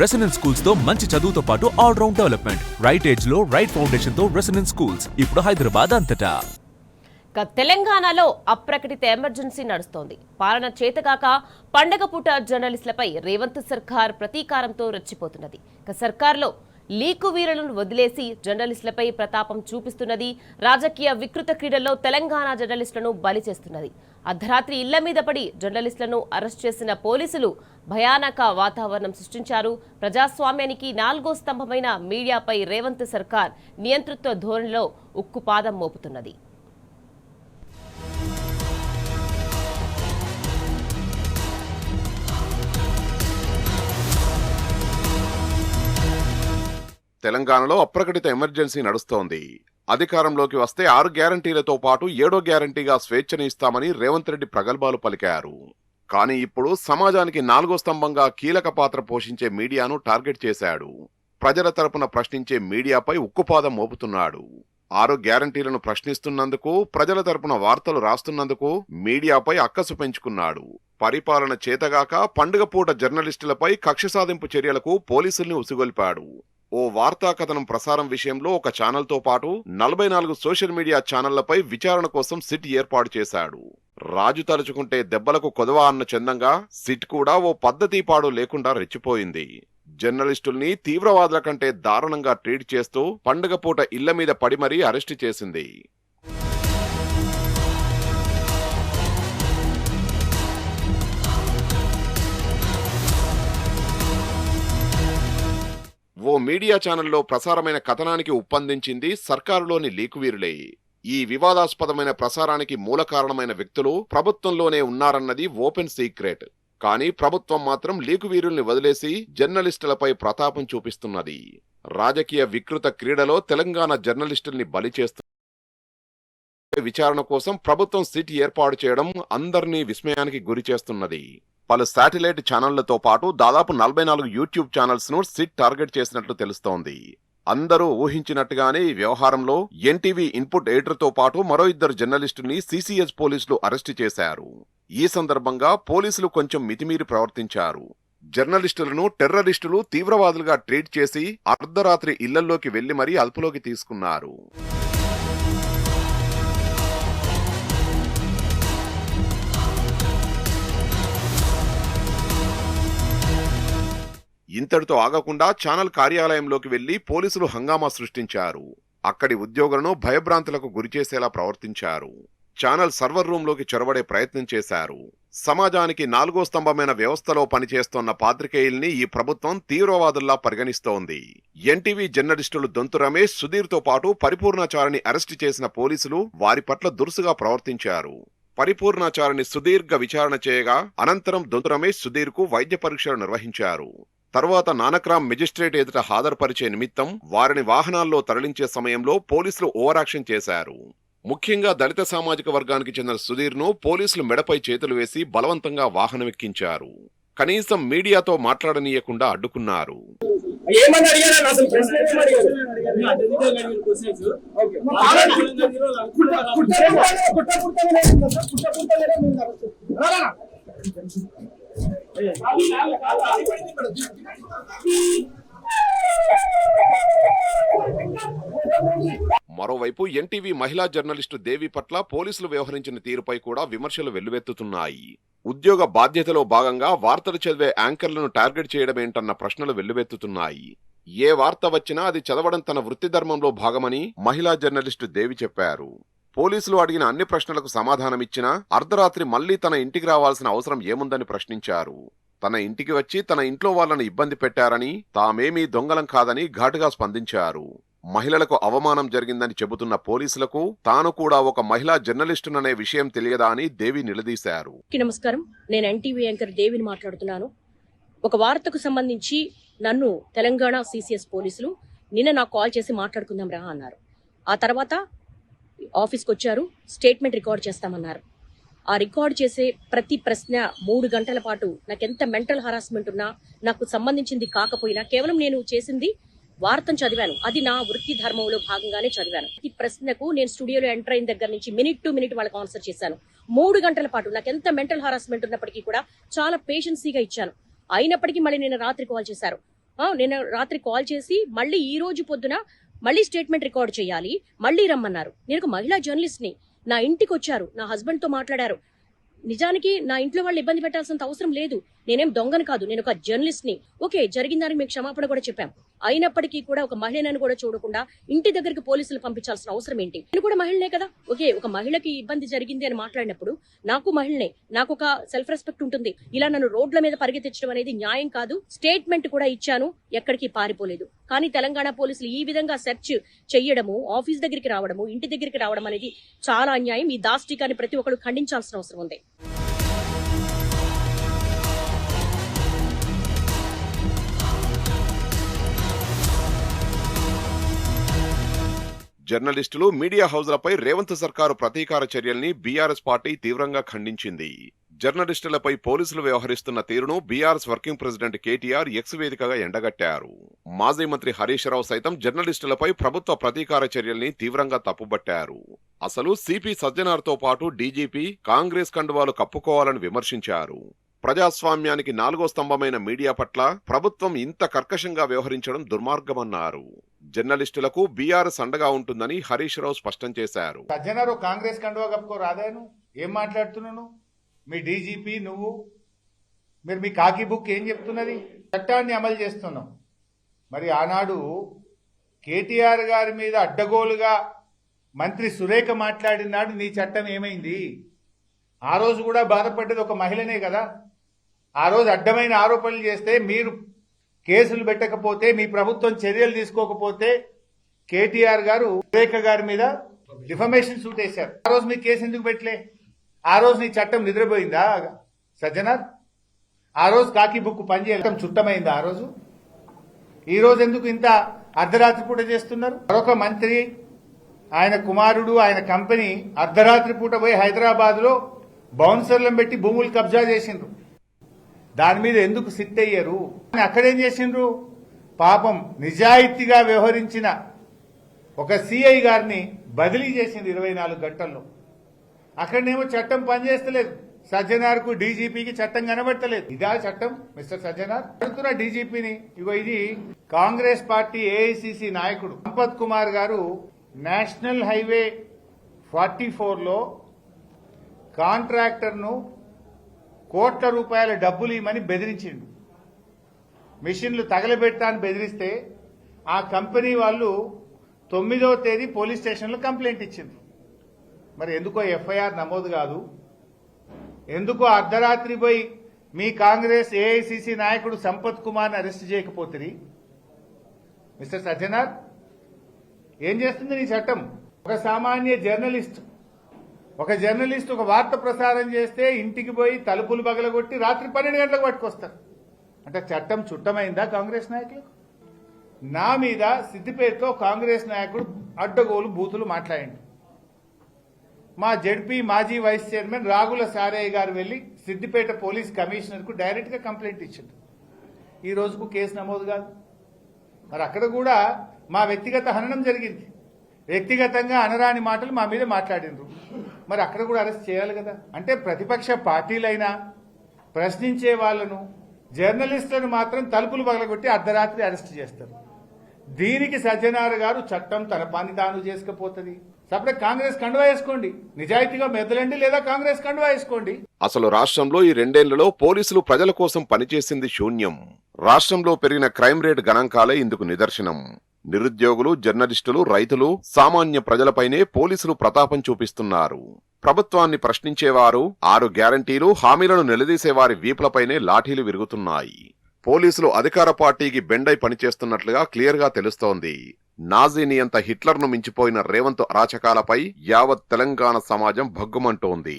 Residence schools తో మంచి చదువుతో పాటు all round development right age లో రైట్ ఫౌండేషన్ తో రెసిడెన్స్ స్కూల్స్ ఇప్పుడు హైదరాబాద్ అంతటా. తెలంగాణలో అప్రకటిత ఎమర్జెన్సీ నడుస్తోంది. పాలన చేతగాక పండగ పూట జర్నలిస్టులపై రేవంత్ సర్కార్ ప్రతీకారంతో రెచ్చిపోతున్నది. సర్కార్లో లీకు వీరులను వదిలేసి జర్నలిస్టులపై ప్రతాపం చూపిస్తున్నది. రాజకీయ వికృత క్రీడల్లో తెలంగాణ జర్నలిస్టులను బలి చేస్తున్నది. అర్ధరాత్రి ఇళ్ల మీద పడి జర్నలిస్టులను అరెస్ట్ చేసిన పోలీసులు భయానక వాతావరణం సృష్టించారు. ప్రజాస్వామ్యానికి 4వ స్తంభమైన మీడియాపై రేవంత్ సర్కార్ నియంతృత్వ ధోరణిలో ఉక్కుపాదం మోపుతున్నది. తెలంగాణలో అప్రకటిత ఎమర్జెన్సీ నడుస్తోంది. అధికారంలోకి వస్తే 6 గ్యారంటీలతో పాటు 7వ గ్యారంటీగా స్వేచ్ఛని ఇస్తామని రేవంత్ రెడ్డి ప్రగల్భాలు పలికారు. కానీ ఇప్పుడు సమాజానికి 4వ స్తంభంగా కీలక పాత్ర పోషించే మీడియాను టార్గెట్ చేశాడు. ప్రజల తరపున ప్రశ్నించే మీడియాపై ఉక్కుపాదం మోపుతున్నాడు. 6 గ్యారంటీలను ప్రశ్నిస్తున్నందుకు, ప్రజల తరపున వార్తలు రాస్తున్నందుకు మీడియాపై అక్కసు పెంచుకున్నాడు. పరిపాలన చేతగాక పండుగ పూట జర్నలిస్టులపై కక్ష సాధింపు చర్యలకు పోలీసుల్ని ఉసిగొల్పాడు. ఓ వార్తా కథనం ప్రసారం విషయంలో ఒక ఛానల్తో పాటు 44 సోషల్ మీడియా ఛానళ్లపై విచారణ కోసం సిట్ ఏర్పాటు చేశాడు. రాజు తలుచుకుంటే దెబ్బలకు కొదవా అన్న చందంగా సిట్ కూడా ఓ పద్ధతి పాడు లేకుండా రెచ్చిపోయింది. జర్నలిస్టుల్ని తీవ్రవాదుల కంటే దారుణంగా ట్రీట్ చేస్తూ పండుగ పూట ఇళ్ల మీద పడి మరీ అరెస్టు చేసింది. ఓ మీడియా ఛానల్లో ప్రసారమైన కథనానికి ఉప్పందించింది సర్కారులోని లీకువీరులే. ఈ వివాదాస్పదమైన ప్రసారానికి మూల కారణమైన వ్యక్తులు ప్రభుత్వంలోనే ఉన్నారన్నది ఓపెన్ సీక్రెట్. కానీ ప్రభుత్వం మాత్రం లీకువీరుల్ని వదిలేసి జర్నలిస్టులపై ప్రతాపం చూపిస్తున్నది. రాజకీయ వికృత క్రీడలో తెలంగాణ జర్నలిస్టుల్ని బలి చేస్తున్న విచారణ కోసం ప్రభుత్వం సిట్ ఏర్పాటు చేయడం అందరినీ విస్మయానికి గురి చేస్తున్నది. పలు శాటిలైట్ ఛానళ్లతో పాటు దాదాపు 44 యూట్యూబ్ ఛానల్స్ ను సిట్ టార్గెట్ చేసినట్లు తెలుస్తోంది. అందరూ ఊహించినట్టుగానే ఈ వ్యవహారంలో ఎన్టీవీ ఇన్పుట్ ఎడిటర్తో పాటు మరో 2 జర్నలిస్టుల్ని సిసిఎస్ పోలీసులు అరెస్టు చేశారు. ఈ సందర్భంగా పోలీసులు కొంచెం మితిమీరి ప్రవర్తించారు. జర్నలిస్టులను టెర్రరిస్టులు, తీవ్రవాదులుగా ట్రీట్ చేసి అర్ధరాత్రి ఇళ్లల్లోకి వెళ్లి మరీ అదుపులోకి తీసుకున్నారు. ఇంతటితో ఆగకుండా ఛానల్ కార్యాలయంలోకి వెళ్లి పోలీసులు హంగామా సృష్టించారు. అక్కడి ఉద్యోగులను భయభ్రాంతులకు గురిచేసేలా ప్రవర్తించారు. ఛానల్ సర్వర్ రూంలోకి చొరబడే ప్రయత్నం చేశారు. సమాజానికి 4వ స్తంభమైన వ్యవస్థలో పనిచేస్తోన్న పాత్రికేయుల్ని ఈ ప్రభుత్వం తీవ్రవాదుల్లా పరిగణిస్తోంది. ఎన్టీవీ జర్నలిస్టులు దొంతు రమేష్, సుధీర్తో పాటు పరిపూర్ణాచారిని అరెస్టు చేసిన పోలీసులు వారి పట్ల దురుసుగా ప్రవర్తించారు. పరిపూర్ణాచారిని సుదీర్ఘ విచారణ చేయగా అనంతరం దొంతు రమేష్, సుధీర్కు వైద్య పరీక్షలు నిర్వహించారు. తర్వాత నానక్రామ్ మెజిస్ట్రేట్ ఎదుట హాజరుపరిచే నిమిత్తం వారిని వాహనాల్లో తరలించే సమయంలో పోలీసులు ఓవరాక్షన్ చేశారు. ముఖ్యంగా దళిత సామాజిక వర్గానికి చెందిన సుధీర్ను పోలీసులు మెడపై చేతులు వేసి బలవంతంగా వాహనమెక్కించారు. కనీసం మీడియాతో మాట్లాడనీయకుండా అడ్డుకున్నారు. మరోవైపు ఎన్టీవీ మహిళా జర్నలిస్టు దేవి పట్ల పోలీసులు వ్యవహరించిన తీరుపై కూడా విమర్శలు వెల్లువెత్తుతున్నాయి. ఉద్యోగ బాధ్యతలో భాగంగా వార్తలు చదివే యాంకర్లను టార్గెట్ చేయడమేంటన్న ప్రశ్నలు వెల్లువెత్తుతున్నాయి. ఏ వార్త వచ్చినా అది చదవడం తన వృత్తి ధర్మంలో భాగమని మహిళా జర్నలిస్టు దేవి చెప్పారు. పోలీసులు అడిగిన అన్ని ప్రశ్నలకు సమాధానమిచ్చినా అర్ధరాత్రి మళ్లీ తన ఇంటికి రావాల్సిన అవసరం ఏముందని ప్రశ్నించారు. తన ఇంటికి వచ్చి తన ఇంట్లో వాళ్లను ఇబ్బంది పెట్టారని, తామేమీ దొంగలం కాదని ఘాటుగా స్పందించారు. మహిళలకు అవమానం జరిగిందని చెబుతున్న పోలీసులకు తాను కూడా ఒక మహిళా జర్నలిస్టుననే విషయం తెలియదా అని దేవి నిలదీశారు. నమస్కారం, నేను ఎన్టీవీ యాంకర్ దేవిని మాట్లాడుతున్నాను. ఒక వార్తకు సంబంధించి నన్ను తెలంగాణ సిసిఎస్ పోలీసులు నిన్న నాకు కాల్ చేసి మాట్లాడుకుందాం రా అన్నారు. ఆ తర్వాత ఆఫీస్కి వచ్చారు, స్టేట్మెంట్ రికార్డ్ చేస్తామన్నారు. ఆ రికార్డ్ చేసే ప్రతి ప్రశ్న 3 గంటల పాటు నాకెంత మెంటల్ హరాస్మెంట్ ఉన్నా, నాకు సంబంధించింది కాకపోయినా కేవలం నేను చేసింది వార్తను చదివాను. అది నా వృత్తి ధర్మంలో భాగంగానే చదివాను. ఈ ప్రశ్నకు నేను స్టూడియోలో ఎంటర్ అయిన దగ్గర నుంచి మినిట్ టు మినిట్ వాళ్ళకి ఆన్సర్ చేశాను. 3 గంటల పాటు నాకు ఎంత మెంటల్ హరాస్మెంట్ ఉన్నప్పటికీ కూడా చాలా పేషెన్సీగా ఇచ్చాను. అయినప్పటికీ మళ్ళీ నేను రాత్రి కాల్ చేశారు. నేను రాత్రి కాల్ చేసి మళ్ళీ ఈ రోజు పొద్దున మళ్ళీ స్టేట్మెంట్ రికార్డ్ చేయాలి, మళ్ళీ రమ్మన్నారు. నేను ఒక మహిళా జర్నలిస్ట్ ని, నా ఇంటికి వచ్చారు, నా హస్బెండ్ తో మాట్లాడారు. నిజానికి నా ఇంట్లో వాళ్ళు ఇబ్బంది పెట్టాల్సినంత అవసరం లేదు. నేనేం దొంగను కాదు, నేను ఒక జర్నలిస్ట్ ని. ఓకే, జరిగిన దానికి మీకు క్షమాపణ కూడా చెప్పాం. అయినప్పటికీ కూడా ఒక మహిళను కూడా చూడకుండా ఇంటి దగ్గరికి పోలీసులు పంపించాల్సిన అవసరం ఏంటి? నేను కూడా మహిళనే కదా. ఓకే, ఒక మహిళకి ఇబ్బంది జరిగింది అని మాట్లాడినప్పుడు నాకు మహిళనే, నాకు ఒక సెల్ఫ్ రెస్పెక్ట్ ఉంటుంది. ఇలా నన్ను రోడ్ల మీద పరిగెత్తించడం అనేది న్యాయం కాదు. స్టేట్మెంట్ కూడా ఇచ్చాను, ఎక్కడికి పారిపోలేదు. కానీ తెలంగాణ పోలీసులు ఈ విధంగా సెర్చ్ చెయ్యడము, ఆఫీస్ దగ్గరికి రావడము, ఇంటి దగ్గరికి రావడం అనేది చాలా అన్యాయం. ఈ దాష్టికాన్ని ప్రతి ఒక్కరు ఖండించాల్సిన అవసరం ఉంది. జర్నలిస్టులు, మీడియా హౌజ్లపై రేవంత్ సర్కారు ప్రతీకార చర్యల్ని బీఆర్ఎస్ పార్టీ తీవ్రంగా ఖండించింది. జర్నలిస్టులపై పోలీసులు వ్యవహరిస్తున్న తీరును BRS working president KTR X వేదికగా ఎండగట్టారు. మాజీ మంత్రి హరీష్ రావు సైతం జర్నలిస్టులపై ప్రభుత్వ ప్రతీకార చర్యల్ని తీవ్రంగా తప్పుబట్టారు. అసలు సిపి సజ్జనార్తో పాటు డీజీపీ కాంగ్రెస్ కండువాలు కప్పుకోవాలని విమర్శించారు. ప్రజాస్వామ్యానికి 4వ స్తంభమైన మీడియా పట్ల ప్రభుత్వం ఇంత కర్కశంగా వ్యవహరించడం దుర్మార్గమన్నారు. జర్నలిస్టులకు బీఆర్ఎస్ అండగా ఉంటుందని హరీష్ రావు స్పష్టం చేశారు. సజ్జనారు కాంగ్రెస్ కండువా కప్పుకో రాదాను, ఏం మాట్లాడుతున్నాను? మీ డీజీపీ నువ్వు, మీరు మీ కాకి బుక్ ఏం చెప్తున్నది? చట్టాన్ని అమలు చేస్తున్నాం. మరి ఆనాడు కేటీఆర్ గారి మీద అడ్డగోలుగా మంత్రి సురేఖ మాట్లాడినాడు, నీ చట్టం ఏమైంది? ఆ రోజు కూడా బాధపడ్డది ఒక మహిళనే కదా. ఆ రోజు అడ్డమైన ఆరోపణలు చేస్తే, మీరు కేసులు పెట్టకపోతే, మీ ప్రభుత్వం చర్యలు తీసుకోకపోతే కేటీఆర్ గారు సురేఖ గారి మీద డిఫమేషన్ సూట్ వేశారు. ఆ రోజు మీ కేసు ఎందుకు పెట్టలే? ఆ రోజు నీ చట్టం నిద్రపోయిందా సజ్జనార్? ఆ రోజు కాకి బుక్ పనిచేయడం చుట్టమైందా? ఆ రోజు ఈ రోజు ఎందుకు ఇంత అర్ధరాత్రి పూట చేస్తున్నారు? మరొక మంత్రి, ఆయన కుమారుడు, ఆయన కంపెనీ అర్ధరాత్రి పూట పోయి హైదరాబాద్ లో బౌన్సర్లను పెట్టి భూములు కబ్జా చేసిండ్రు. దాని మీద ఎందుకు సిట్ అయ్యారు? అక్కడేం చేసిండ్రు? పాపం నిజాయితీగా వ్యవహరించిన ఒక సిఐ గారిని బదిలీ చేసింది 24 గంటల్లో. అక్కడనేమో చట్టం పనిచేస్తలేదు. సజ్జనార్కు డీజీపీకి చట్టం కనబడతలేదు. ఇదా చట్టం మిస్టర్ సజ్జనార్? అడుగుతున్నా డీజీపీని. ఇగో ఇది కాంగ్రెస్ పార్టీ ఏఐసిసి నాయకుడు సంపత్ కుమార్ గారు నేషనల్ హైవే 44లో కాంట్రాక్టర్ను కోట్ల రూపాయల డబ్బులు ఇవ్వమని బెదిరించిండు. మిషన్లు తగలబెట్టా అని బెదిరిస్తే ఆ కంపెనీ వాళ్ళు 9వ తేదీ పోలీస్ స్టేషన్లో కంప్లైంట్ ఇచ్చిండ్రు. మరి ఎందుకో ఎఫ్ఐఆర్ నమోదు కాదు? ఎందుకో అర్ధరాత్రి పోయి మీ కాంగ్రెస్ ఏఐసిసి నాయకుడు సంపత్ కుమార్ని అరెస్ట్ చేయకపోతుంది? మిస్టర్ సజ్జనార్, ఏం చేస్తుంది నీ చట్టం? ఒక సామాన్య జర్నలిస్ట్ ఒక వార్త ప్రసారం చేస్తే ఇంటికి పోయి తలుపులు పగలగొట్టి రాత్రి 12 గంటలకు పట్టుకొస్తారు. అంటే చట్టం చుట్టమైందా కాంగ్రెస్ నాయకులకు? నా మీద సిద్దిపేటలో కాంగ్రెస్ నాయకుడు అడ్డగోలు బూతులు మాట్లాడిండు. మా జడ్పీ మాజీ వైస్ చైర్మన్ రాగుల సారయ్య గారు వెళ్లి సిద్దిపేట పోలీస్ కమిషనర్ కు డైరెక్ట్ గా కంప్లైంట్ ఇచ్చిండు. ఈ రోజుకు కేసు నమోదు కాదు. మరి అక్కడ కూడా మా వ్యక్తిగత హననం జరిగింది. వ్యక్తిగతంగా అనరాని మాటలు మా మీద మాట్లాడిండ్రు. మరి అక్కడ కూడా అరెస్ట్ చేయాలి కదా. అంటే ప్రతిపక్ష పార్టీలైనా ప్రశ్నించే వాళ్లను, జర్నలిస్టులను మాత్రం తలుపులు పగలగొట్టి అర్ధరాత్రి అరెస్ట్ చేస్తారు. దీనికి సజ్జనార్ గారు చట్టం తన పని తాను చేసుకుపోతుంది. సపరేట్ కాంగ్రెస్ కండువా వేసుకోండి, నిజాయితీగా మెదలండి, లేదా కాంగ్రెస్ కండువా వేసుకోండి. అసలు రాష్ట్రంలో ఈ 2 ఏళ్లలో పోలీసులు ప్రజల కోసం పనిచేసింది శూన్యం. రాష్ట్రంలో పెరిగిన క్రైమ్ రేట్ గణాంకాలే ఇందుకు నిదర్శనం. నిరుద్యోగులు, జర్నలిస్టులు, రైతులు, సామాన్య ప్రజలపైనే పోలీసులు ప్రతాపం చూపిస్తున్నారు. ప్రభుత్వాన్ని ప్రశ్నించేవారు, 6 గ్యారంటీలు, హామీలను నిలదీసేవారి వీపులపైనే లాఠీలు విరుగుతున్నాయి. పోలీసులు అధికార పార్టీకి బెండై పనిచేస్తున్నట్లుగా క్లియర్గా తెలుస్తోంది. నాజీ నియంత హిట్లర్ను మించిపోయిన రేవంత్ అరాచకాలపై యావత్ తెలంగాణ సమాజం భగ్గుమంటోంది.